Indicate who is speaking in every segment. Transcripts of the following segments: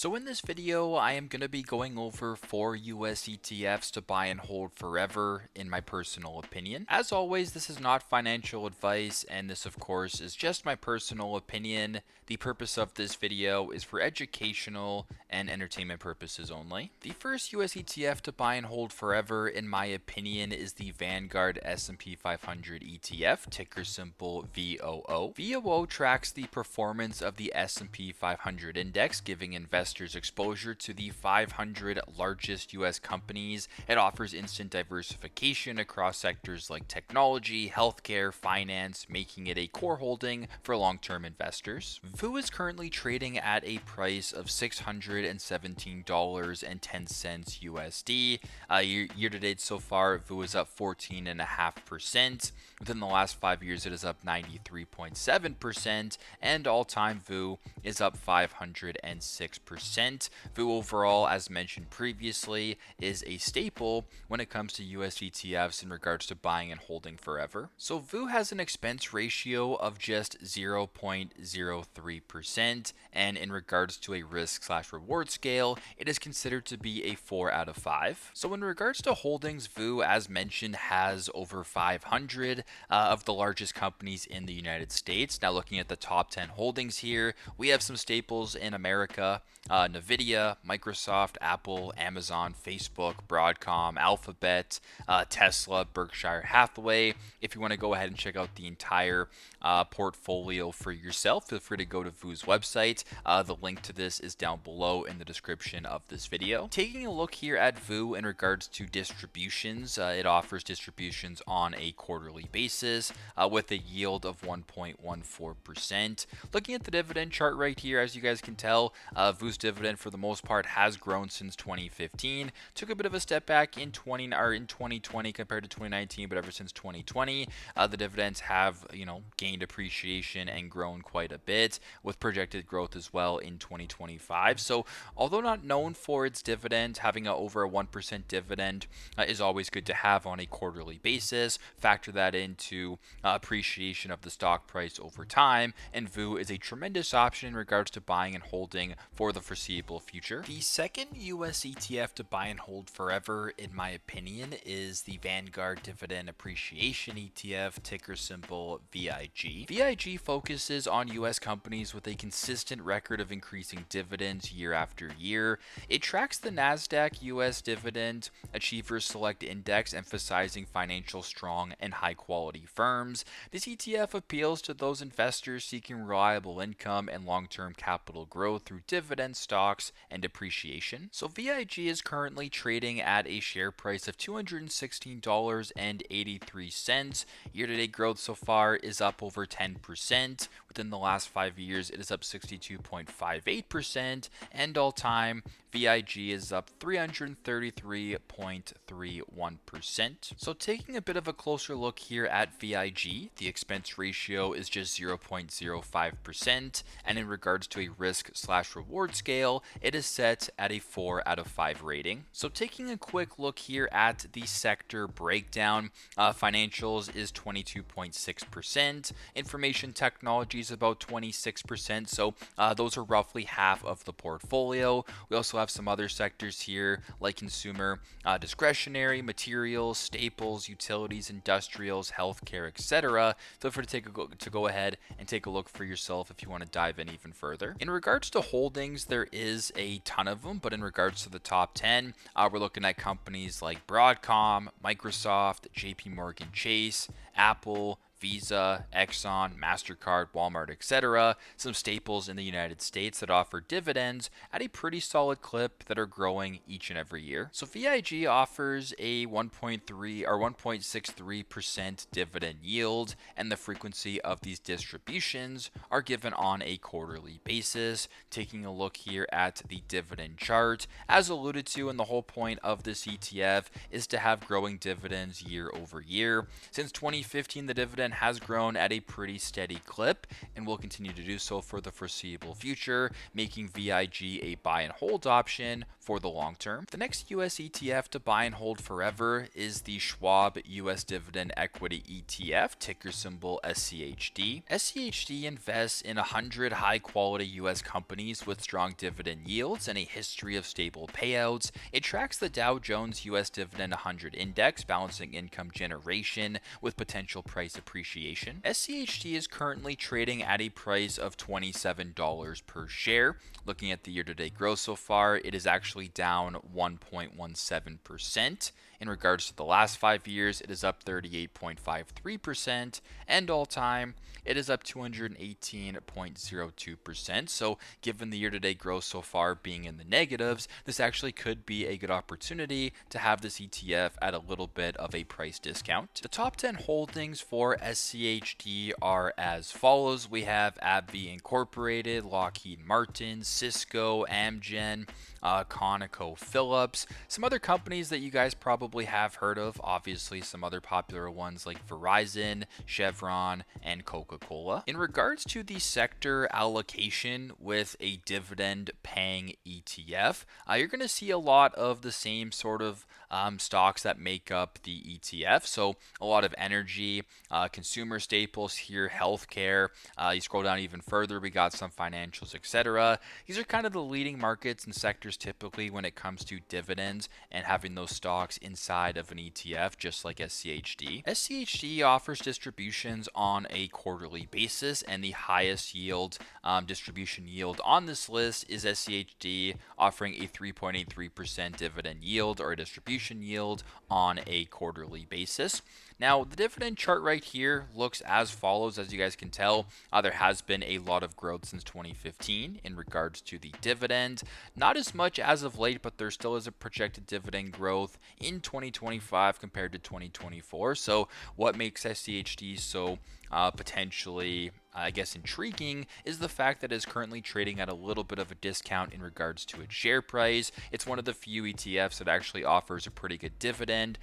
Speaker 1: So in this video, I am going to be going over 4 US ETFs to buy and hold forever, in my personal opinion. As always, this is not financial advice, and this of course is just my personal opinion. The purpose of this video is for educational and entertainment purposes only. The first US ETF to buy and hold forever, in my opinion, is the Vanguard S&P 500 ETF, ticker symbol VOO. VOO tracks the performance of the S&P 500 index, giving investors exposure to the 500 largest US companies. It offers instant diversification across sectors like technology, healthcare, finance, making it a core holding for long-term investors. VOO is currently trading at a price of $617.10 USD. Year to date so far, VOO is up 14.5%. Within the last 5 years, it is up 93.7%, and all-time VOO is up 506%. VOO overall, as mentioned previously, is a staple when it comes to US ETFs in regards to buying and holding forever. So VOO has an expense ratio of just 0.03%, and in regards to a risk/reward scale, it is considered to be a 4 out of 5. So in regards to holdings, VOO, as mentioned, has over 500 of the largest companies in the United States. Now looking at the top 10 holdings here, we have some staples in America: Nvidia, Microsoft, Apple, Amazon, Facebook, Broadcom, Alphabet, Tesla, Berkshire Hathaway. If you want to go ahead and check out the entire portfolio for yourself, feel free to go to VOO's website. The link to this is down below in the description of this video. Taking a look here at VOO in regards to distributions, it offers distributions on a quarterly basis with a yield of 1.14%. Looking at the dividend chart right here, as you guys can tell, VOO's dividend for the most part has grown since 2015. Took a bit of a step back in 2020 compared to 2019, but ever since 2020, the dividends have gained appreciation and grown quite a bit, with projected growth as well in 2025. So although not known for its dividend, having over a 1% dividend is always good to have on a quarterly basis. Factor that into appreciation of the stock price over time, and VOO is a tremendous option in regards to buying and holding for the foreseeable future. The second US ETF to buy and hold forever, in my opinion, is the Vanguard Dividend Appreciation ETF, ticker symbol VIG. VIG focuses on US companies with a consistent record of increasing dividends year after year. It tracks the NASDAQ US Dividend Achievers Select Index, emphasizing financial strong and high quality firms. This ETF appeals to those investors seeking reliable income and long-term capital growth through dividend stocks and appreciation. So VIG is currently trading at a share price of $216.83. Year-to-date growth so far is up over 10%. Within the last 5 years, it is up 62.58%, and all-time VIG is up 333.31%. So taking a bit of a closer look here at VIG, the expense ratio is just 0.05%, and in regards to a risk/reward scale, it is set at a 4 out of 5 rating. So taking a quick look here at the sector breakdown, financials is 22.6%, information technology is about 26%, so those are roughly half of the portfolio. We also have some other sectors here like consumer, discretionary, materials, staples, utilities, industrials, healthcare, etc. Feel free to go ahead and take a look for yourself if you want to dive in even further. In regards to holdings, there is a ton of them, but in regards to the top 10, we're looking at companies like Broadcom, Microsoft, JP Morgan Chase, Apple, Visa, Exxon, MasterCard, Walmart, etc. Some staples in the United States that offer dividends at a pretty solid clip that are growing each and every year. So VIG offers a 1.3 or 1.63% dividend yield, and the frequency of these distributions are given on a quarterly basis. Taking a look here at the dividend chart, as alluded to, and the whole point of this ETF is to have growing dividends year over year. Since 2015, the dividend dividend has grown at a pretty steady clip and will continue to do so for the foreseeable future, making VIG a buy and hold option for the long term. The next US ETF to buy and hold forever is the Schwab US Dividend Equity ETF, ticker symbol SCHD. SCHD invests in 100 high-quality US companies with strong dividend yields and a history of stable payouts. It tracks the Dow Jones US Dividend 100 Index, balancing income generation with potential price appreciation. SCHD is currently trading at a price of $27 per share. Looking at the year-to-date growth so far, it is actually down 1.17%. In regards to the last 5 years, it is up 38.53%, and all-time, it is up 218.02%. So given the year-to-date growth so far being in the negatives, this actually could be a good opportunity to have this ETF at a little bit of a price discount. The top 10 holdings for SCHD are as follows. We have AbbVie Incorporated, Lockheed Martin, Cisco, Amgen, ConocoPhillips, some other companies that you guys probably have heard of, obviously some other popular ones like Verizon, Chevron, and Coca-Cola. In regards to the sector allocation with a dividend paying ETF, you're going to see a lot of the same sort of stocks that make up the ETF. So a lot of energy, consumer staples here, healthcare. You scroll down even further, we got some financials, etc. These are kind of the leading markets and sectors typically when it comes to dividends and having those stocks inside of an ETF, just like SCHD. SCHD offers distributions on a quarterly basis, and the highest yield distribution yield on this list is SCHD, offering a 3.83% dividend yield or a distribution yield on a quarterly basis. Now, the dividend chart right here looks as follows. As you guys can tell, there has been a lot of growth since 2015 in regards to the dividend. Not as much as of late, but there still is a projected dividend growth in 2025 compared to 2024. So what makes SCHD so potentially, I guess, intriguing is the fact that it is currently trading at a little bit of a discount in regards to its share price. It's one of the few ETFs that actually offers a pretty good dividend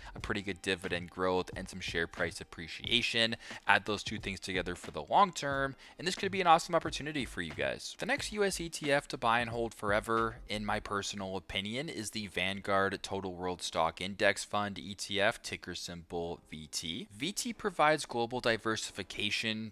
Speaker 1: growth, and some share price appreciation. Add those two things together for the long term, and this could be an awesome opportunity for you guys. The next US ETF to buy and hold forever, in my personal opinion, is the Vanguard Total World Stock Index Fund ETF, ticker symbol VT. VT provides global diversification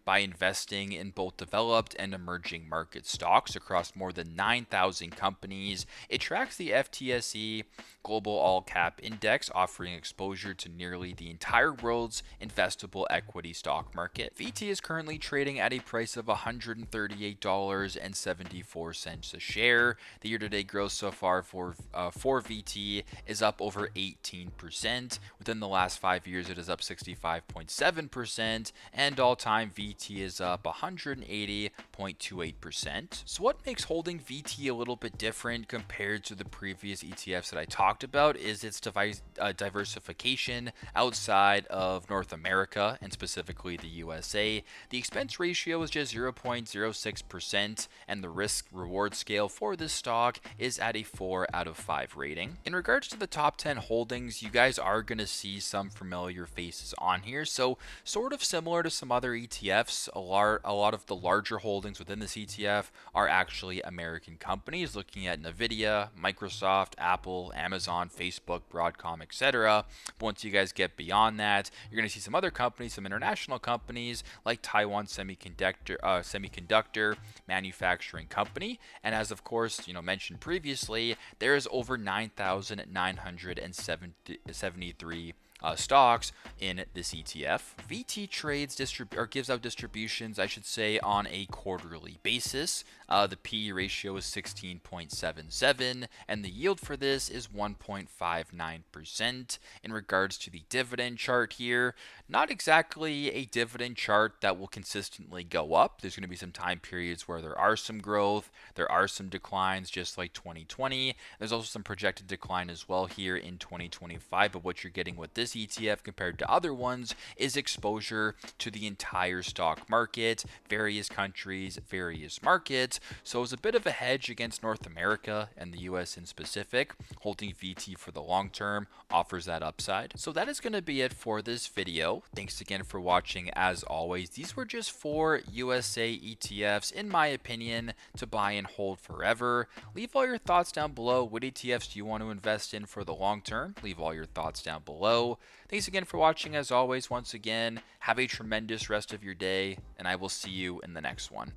Speaker 1: by investing in both developed and emerging market stocks across more than 9,000 companies. It tracks the FTSE Global All Cap Index, offering exposure to nearly the entire world's investable equity stock market. VT is currently trading at a price of $138.74 a share. The year-to-date growth so far for VT is up over 18%. Within the last 5 years, it is up 65.7%, and all-time VT is up 180.28%. So what makes holding VT a little bit different compared to the previous ETFs that I talked about is its diversification outside of North America and specifically the USA. The expense ratio is just 0.06%, and the risk reward scale for this stock is at a 4 out of 5 rating. In regards to the top 10 holdings, you guys are going to see some familiar faces on here. So sort of similar to some other ETFs, a lot of the larger holdings within this ETF are actually American companies, looking at Nvidia, Microsoft, Apple, Amazon, Facebook, Broadcom, etc. But once you guys get beyond that, you're going to see some other companies, some international companies like Taiwan Semiconductor Manufacturing Company. And as of course, mentioned previously, there is over 9,973 stocks in this ETF. VT trades gives out distributions, I should say, on a quarterly basis. The PE ratio is 16.77, and the yield for this is 1.59%. In regards to the dividend chart here, not exactly a dividend chart that will consistently go up. There's going to be some time periods where there are some growth, there are some declines, just like 2020. There's also some projected decline as well here in 2025, but what you're getting with this this ETF compared to other ones is exposure to the entire stock market, various countries, various markets. So it's a bit of a hedge against North America and the US in specific. Holding VT for the long term offers that upside. So that is going to be it for this video. Thanks again for watching. As always, these were just 4 USA ETFs, in my opinion, to buy and hold forever. Leave all your thoughts down below. What ETFs do you want to invest in for the long term? Leave all your thoughts down below. Thanks again for watching. As always, once again, have a tremendous rest of your day, and I will see you in the next one.